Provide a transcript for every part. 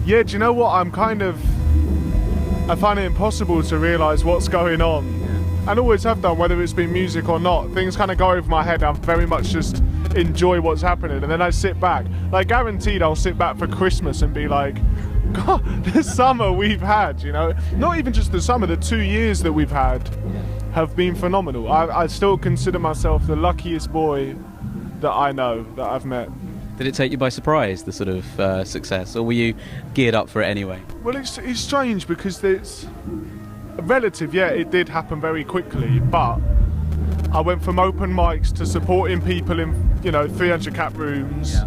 Yeah, do you know what? I find it impossible to realise what's going on. And always have done, whether it's been music or not. Things kind of go over my head. I very much just enjoy what's happening. And then I sit back. Like, guaranteed I'll sit back for Christmas and be like, God, the summer we've had, you know? Not even just the summer, the 2 years that we've had have been phenomenal. I still consider myself the luckiest boy that I know, that I've met. Did it take you by surprise, the sort of success, or were you geared up for it anyway? Well, it's strange because it's relative. Yeah, it did happen very quickly, but I went from open mics to supporting people in 300 cap rooms,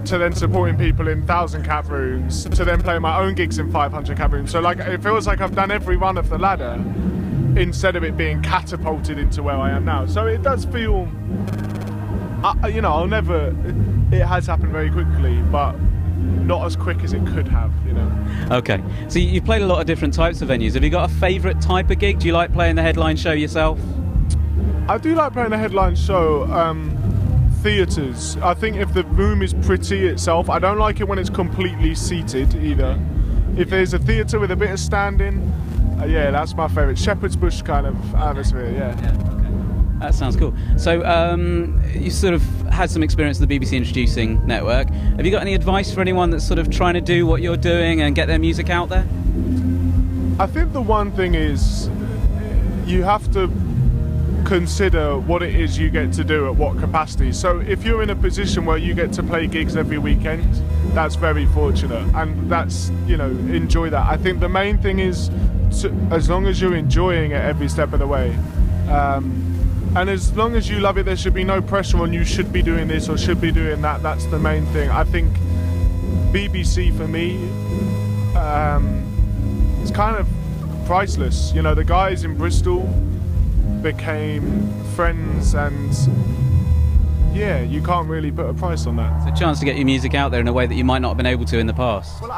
to then supporting people in 1,000 cap rooms, to then playing my own gigs in 500 cap rooms. So like, it feels like I've done every run of the ladder instead of it being catapulted into where I am now. So it does feel, I'll never. It has happened very quickly, but not as quick as it could have, Okay, so you've played a lot of different types of venues. Have you got a favourite type of gig? Do you like playing the headline show yourself? I do like playing the headline show. Theatres. I think if the room is pretty itself, I don't like it when it's completely seated either. If there's a theatre with a bit of standing, yeah, that's my favourite. Shepherd's Bush kind of atmosphere, yeah. Okay. That sounds cool. So you sort of had some experience with the BBC Introducing Network. Have you got any advice for anyone that's sort of trying to do what you're doing and get their music out there? I think the one thing is you have to consider what it is you get to do at what capacity. So if you're in a position where you get to play gigs every weekend, that's very fortunate, and that's, enjoy that. I think the main thing is as long as you're enjoying it every step of the way, and as long as you love it, there should be no pressure on you should be doing this or should be doing that. That's the main thing. I think BBC for me, it's kind of priceless. The guys in Bristol became friends, and yeah, you can't really put a price on that. It's a chance to get your music out there in a way that you might not have been able to in the past. Well,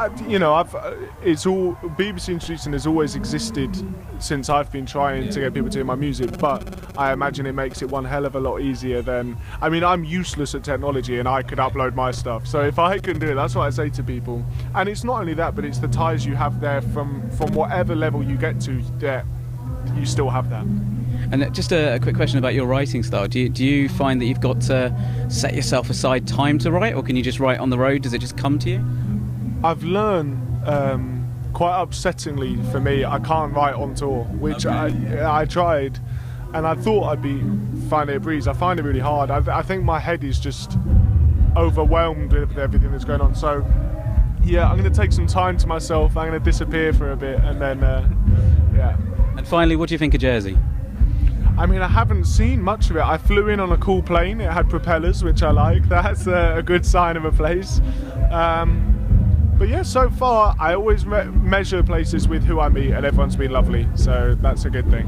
it's all, BBC Introducing has always existed since I've been trying to get people to hear my music, but I imagine it makes it one hell of a lot easier than, I'm useless at technology and I could upload my stuff, so if I can do it, that's what I say to people. And it's not only that, but it's the ties you have there from whatever level you get to, there you still have that. And just a quick question about your writing style. Do you find that you've got to set yourself aside time to write, or can you just write on the road? Does it just come to you? I've learned, quite upsettingly for me, I can't write on tour, which okay. I tried, and I thought I'd be finding it a breeze. I find it really hard. I think my head is just overwhelmed with everything that's going on. So yeah, I'm going to take some time to myself. I'm going to disappear for a bit, and then yeah. And finally, what do you think of Jersey? I haven't seen much of it. I flew in on a cool plane. It had propellers, which I like. That's a good sign of a place. But yeah, so far, I always measure places with who I meet, and everyone's been lovely. So that's a good thing.